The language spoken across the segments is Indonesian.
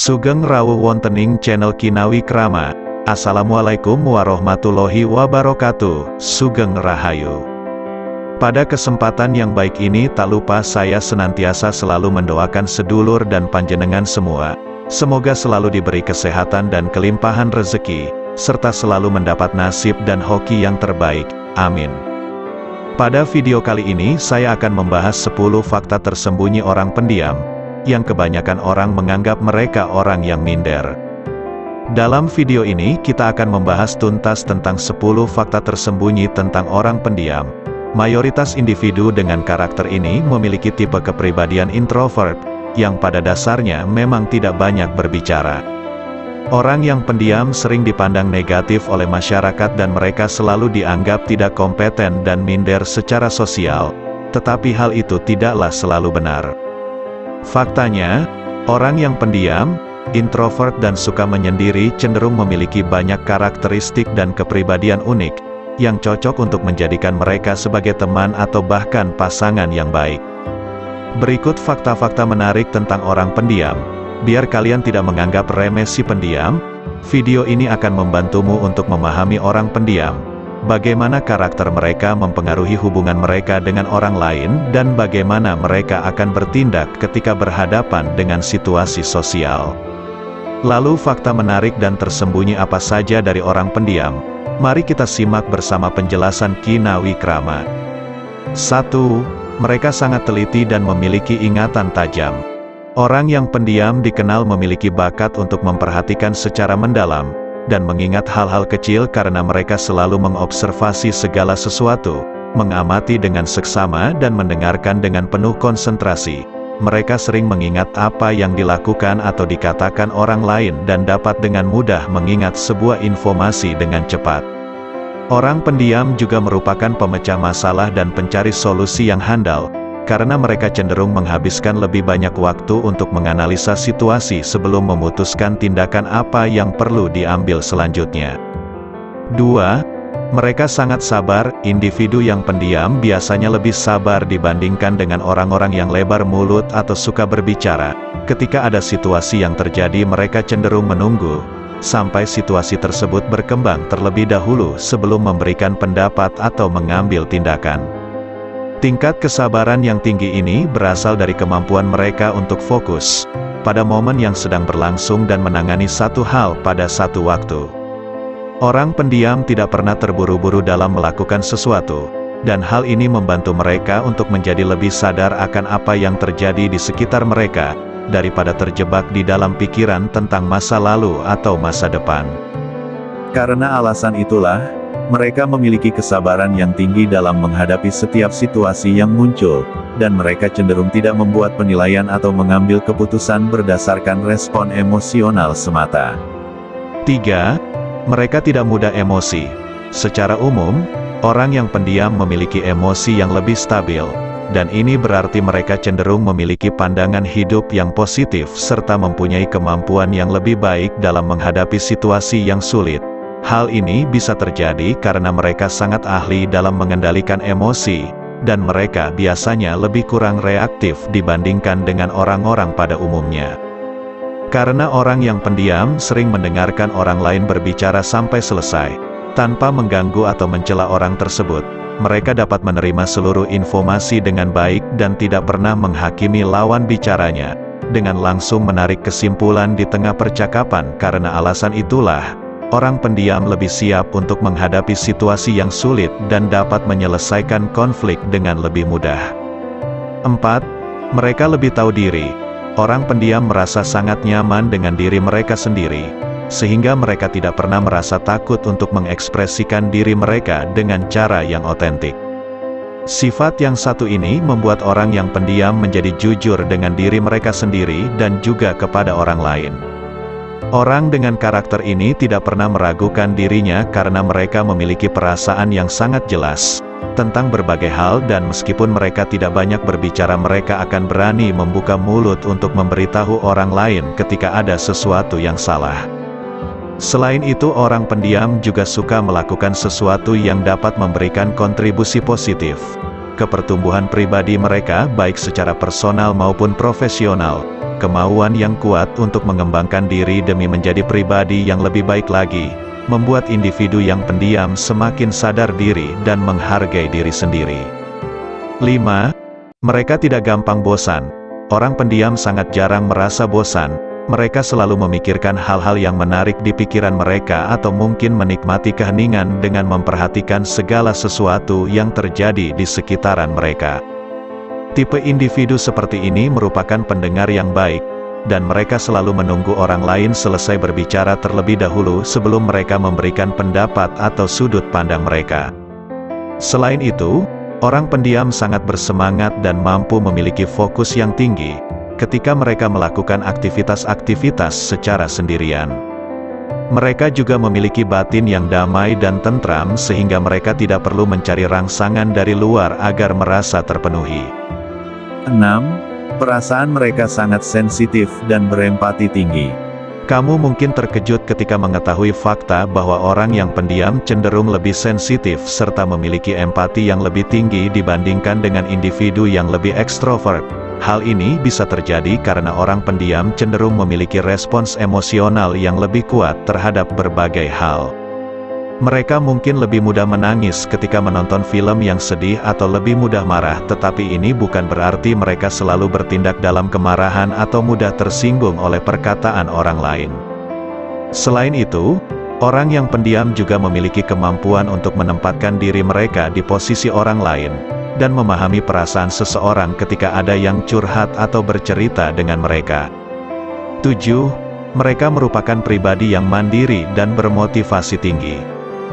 Sugeng rawuh wontening channel Kinawi Krama. Assalamualaikum warahmatullahi wabarakatuh. Sugeng Rahayu. Pada kesempatan yang baik ini tak lupa saya senantiasa selalu mendoakan sedulur dan panjenengan semua. Semoga selalu diberi kesehatan dan kelimpahan rezeki, serta selalu mendapat nasib dan hoki yang terbaik. Amin. Pada video kali ini saya akan membahas 10 fakta tersembunyi orang pendiam, yang kebanyakan orang menganggap mereka orang yang minder. Dalam video ini kita akan membahas tuntas tentang 10 fakta tersembunyi tentang orang pendiam. Mayoritas individu dengan karakter ini memiliki tipe kepribadian introvert, yang pada dasarnya memang tidak banyak berbicara. Orang yang pendiam sering dipandang negatif oleh masyarakat dan mereka selalu dianggap tidak kompeten dan minder secara sosial, tetapi hal itu tidaklah selalu benar. Faktanya, orang yang pendiam, introvert dan suka menyendiri cenderung memiliki banyak karakteristik dan kepribadian unik, yang cocok untuk menjadikan mereka sebagai teman atau bahkan pasangan yang baik. Berikut fakta-fakta menarik tentang orang pendiam. Biar kalian tidak menganggap remeh si pendiam, video ini akan membantumu untuk memahami orang pendiam, bagaimana karakter mereka mempengaruhi hubungan mereka dengan orang lain, dan bagaimana mereka akan bertindak ketika berhadapan dengan situasi sosial. Lalu fakta menarik dan tersembunyi apa saja dari orang pendiam? Mari kita simak bersama penjelasan Kinawi Krama. 1. Mereka sangat teliti dan memiliki ingatan tajam. Orang yang pendiam dikenal memiliki bakat untuk memperhatikan secara mendalam, dan mengingat hal-hal kecil karena mereka selalu mengobservasi segala sesuatu, mengamati dengan seksama dan mendengarkan dengan penuh konsentrasi. Mereka sering mengingat apa yang dilakukan atau dikatakan orang lain dan dapat dengan mudah mengingat sebuah informasi dengan cepat. Orang pendiam juga merupakan pemecah masalah dan pencari solusi yang handal, karena mereka cenderung menghabiskan lebih banyak waktu untuk menganalisa situasi sebelum memutuskan tindakan apa yang perlu diambil selanjutnya. 2. Mereka sangat sabar. Individu yang pendiam biasanya lebih sabar dibandingkan dengan orang-orang yang lebar mulut atau suka berbicara. Ketika ada situasi yang terjadi, mereka cenderung menunggu sampai situasi tersebut berkembang terlebih dahulu sebelum memberikan pendapat atau mengambil tindakan. Tingkat kesabaran yang tinggi ini berasal dari kemampuan mereka untuk fokus pada momen yang sedang berlangsung dan menangani satu hal pada satu waktu. Orang pendiam tidak pernah terburu-buru dalam melakukan sesuatu, dan hal ini membantu mereka untuk menjadi lebih sadar akan apa yang terjadi di sekitar mereka, daripada terjebak di dalam pikiran tentang masa lalu atau masa depan. Karena alasan itulah, mereka memiliki kesabaran yang tinggi dalam menghadapi setiap situasi yang muncul, dan mereka cenderung tidak membuat penilaian atau mengambil keputusan berdasarkan respon emosional semata. 3. Mereka tidak mudah emosi. Secara umum, orang yang pendiam memiliki emosi yang lebih stabil, dan ini berarti mereka cenderung memiliki pandangan hidup yang positif serta mempunyai kemampuan yang lebih baik dalam menghadapi situasi yang sulit. Hal ini bisa terjadi karena mereka sangat ahli dalam mengendalikan emosi, dan mereka biasanya lebih kurang reaktif dibandingkan dengan orang-orang pada umumnya. Karena orang yang pendiam sering mendengarkan orang lain berbicara sampai selesai, tanpa mengganggu atau mencela orang tersebut, mereka dapat menerima seluruh informasi dengan baik dan tidak pernah menghakimi lawan bicaranya, dengan langsung menarik kesimpulan di tengah percakapan. Karena alasan itulah, orang pendiam lebih siap untuk menghadapi situasi yang sulit dan dapat menyelesaikan konflik dengan lebih mudah. 4. Mereka lebih tahu diri. Orang pendiam merasa sangat nyaman dengan diri mereka sendiri, sehingga mereka tidak pernah merasa takut untuk mengekspresikan diri mereka dengan cara yang otentik. Sifat yang satu ini membuat orang yang pendiam menjadi jujur dengan diri mereka sendiri dan juga kepada orang lain. Orang dengan karakter ini tidak pernah meragukan dirinya karena mereka memiliki perasaan yang sangat jelas tentang berbagai hal, dan meskipun mereka tidak banyak berbicara, mereka akan berani membuka mulut untuk memberitahu orang lain ketika ada sesuatu yang salah. Selain itu, orang pendiam juga suka melakukan sesuatu yang dapat memberikan kontribusi positif ke pertumbuhan pribadi mereka, baik secara personal maupun profesional. kemauan yang kuat untuk mengembangkan diri demi menjadi pribadi yang lebih baik lagi, membuat individu yang pendiam semakin sadar diri dan menghargai diri sendiri. 5. Mereka tidak gampang bosan. Orang pendiam sangat jarang merasa bosan. Mereka selalu memikirkan hal-hal yang menarik di pikiran mereka atau mungkin menikmati keheningan dengan memperhatikan segala sesuatu yang terjadi di sekitaran mereka. Tipe individu seperti ini merupakan pendengar yang baik, dan mereka selalu menunggu orang lain selesai berbicara terlebih dahulu sebelum mereka memberikan pendapat atau sudut pandang mereka. Selain itu, orang pendiam sangat bersemangat dan mampu memiliki fokus yang tinggi ketika mereka melakukan aktivitas-aktivitas secara sendirian. Mereka juga memiliki batin yang damai dan tentram sehingga mereka tidak perlu mencari rangsangan dari luar agar merasa terpenuhi. 6. Perasaan mereka sangat sensitif dan berempati tinggi. Kamu mungkin terkejut ketika mengetahui fakta bahwa orang yang pendiam cenderung lebih sensitif serta memiliki empati yang lebih tinggi dibandingkan dengan individu yang lebih ekstrovert. Hal ini bisa terjadi karena orang pendiam cenderung memiliki respons emosional yang lebih kuat terhadap berbagai hal. Mereka mungkin lebih mudah menangis ketika menonton film yang sedih atau lebih mudah marah, tetapi ini bukan berarti mereka selalu bertindak dalam kemarahan atau mudah tersinggung oleh perkataan orang lain. Selain itu, orang yang pendiam juga memiliki kemampuan untuk menempatkan diri mereka di posisi orang lain, dan memahami perasaan seseorang ketika ada yang curhat atau bercerita dengan mereka. 7. Mereka merupakan pribadi yang mandiri dan bermotivasi tinggi.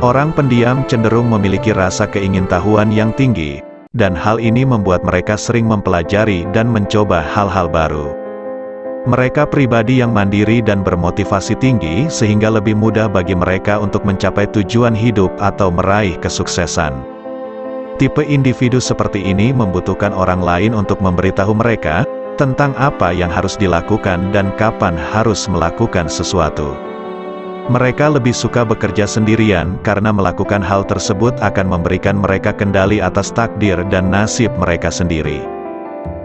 Orang pendiam cenderung memiliki rasa keingintahuan yang tinggi, dan hal ini membuat mereka sering mempelajari dan mencoba hal-hal baru. Mereka pribadi yang mandiri dan bermotivasi tinggi sehingga lebih mudah bagi mereka untuk mencapai tujuan hidup atau meraih kesuksesan. Tipe individu seperti ini membutuhkan orang lain untuk memberitahu mereka tentang apa yang harus dilakukan dan kapan harus melakukan sesuatu. Mereka lebih suka bekerja sendirian karena melakukan hal tersebut akan memberikan mereka kendali atas takdir dan nasib mereka sendiri.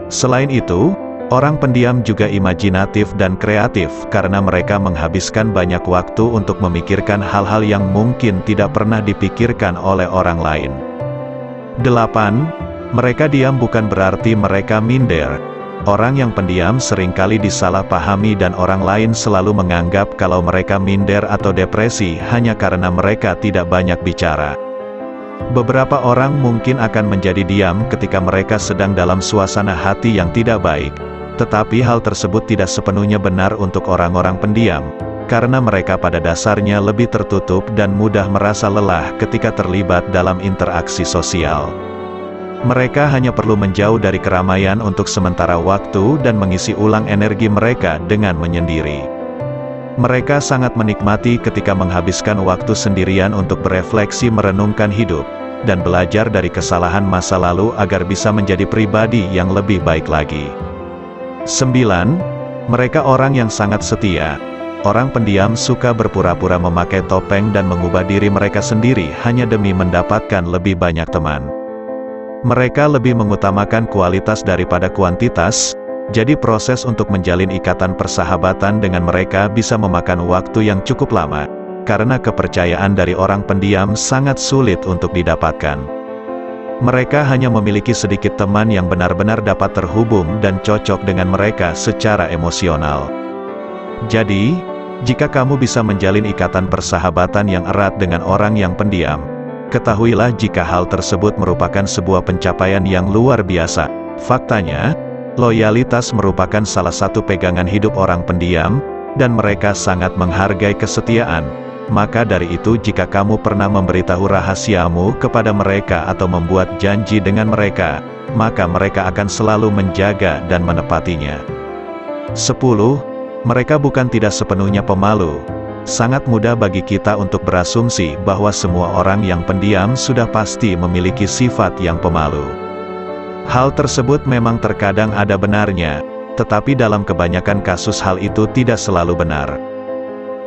Selain itu, orang pendiam juga imajinatif dan kreatif karena mereka menghabiskan banyak waktu untuk memikirkan hal-hal yang mungkin tidak pernah dipikirkan oleh orang lain. 8. Mereka diam bukan berarti mereka minder. Orang yang pendiam seringkali disalahpahami dan orang lain selalu menganggap kalau mereka minder atau depresi hanya karena mereka tidak banyak bicara. Beberapa orang mungkin akan menjadi diam ketika mereka sedang dalam suasana hati yang tidak baik, tetapi hal tersebut tidak sepenuhnya benar untuk orang-orang pendiam, karena mereka pada dasarnya lebih tertutup dan mudah merasa lelah ketika terlibat dalam interaksi sosial. Mereka hanya perlu menjauh dari keramaian untuk sementara waktu dan mengisi ulang energi mereka dengan menyendiri. Mereka sangat menikmati ketika menghabiskan waktu sendirian untuk berefleksi merenungkan hidup, dan belajar dari kesalahan masa lalu agar bisa menjadi pribadi yang lebih baik lagi. 9. Mereka orang yang sangat setia. Orang pendiam suka berpura-pura memakai topeng dan mengubah diri mereka sendiri hanya demi mendapatkan lebih banyak teman. Mereka lebih mengutamakan kualitas daripada kuantitas, jadi proses untuk menjalin ikatan persahabatan dengan mereka bisa memakan waktu yang cukup lama, karena kepercayaan dari orang pendiam sangat sulit untuk didapatkan. Mereka hanya memiliki sedikit teman yang benar-benar dapat terhubung dan cocok dengan mereka secara emosional. Jadi, jika kamu bisa menjalin ikatan persahabatan yang erat dengan orang yang pendiam, ketahuilah jika hal tersebut merupakan sebuah pencapaian yang luar biasa. Faktanya, loyalitas merupakan salah satu pegangan hidup orang pendiam, dan mereka sangat menghargai kesetiaan. Maka dari itu jika kamu pernah memberitahu rahasiamu kepada mereka atau membuat janji dengan mereka, maka mereka akan selalu menjaga dan menepatinya. 10. Mereka bukan tidak sepenuhnya pemalu. Sangat mudah bagi kita untuk berasumsi bahwa semua orang yang pendiam sudah pasti memiliki sifat yang pemalu. Hal tersebut memang terkadang ada benarnya, tetapi dalam kebanyakan kasus hal itu tidak selalu benar.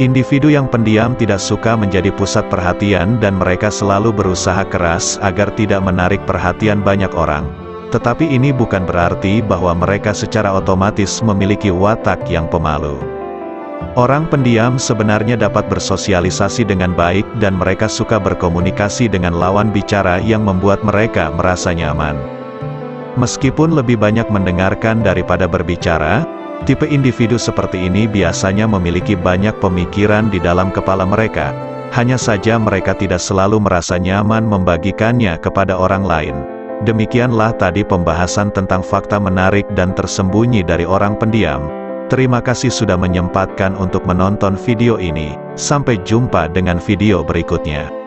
Individu yang pendiam tidak suka menjadi pusat perhatian dan mereka selalu berusaha keras agar tidak menarik perhatian banyak orang. Tetapi ini bukan berarti bahwa mereka secara otomatis memiliki watak yang pemalu. Orang pendiam sebenarnya dapat bersosialisasi dengan baik dan mereka suka berkomunikasi dengan lawan bicara yang membuat mereka merasa nyaman. Meskipun lebih banyak mendengarkan daripada berbicara, tipe individu seperti ini biasanya memiliki banyak pemikiran di dalam kepala mereka. Hanya saja mereka tidak selalu merasa nyaman membagikannya kepada orang lain. Demikianlah tadi pembahasan tentang fakta menarik dan tersembunyi dari orang pendiam. Terima kasih sudah menyempatkan untuk menonton video ini. Sampai jumpa dengan video berikutnya.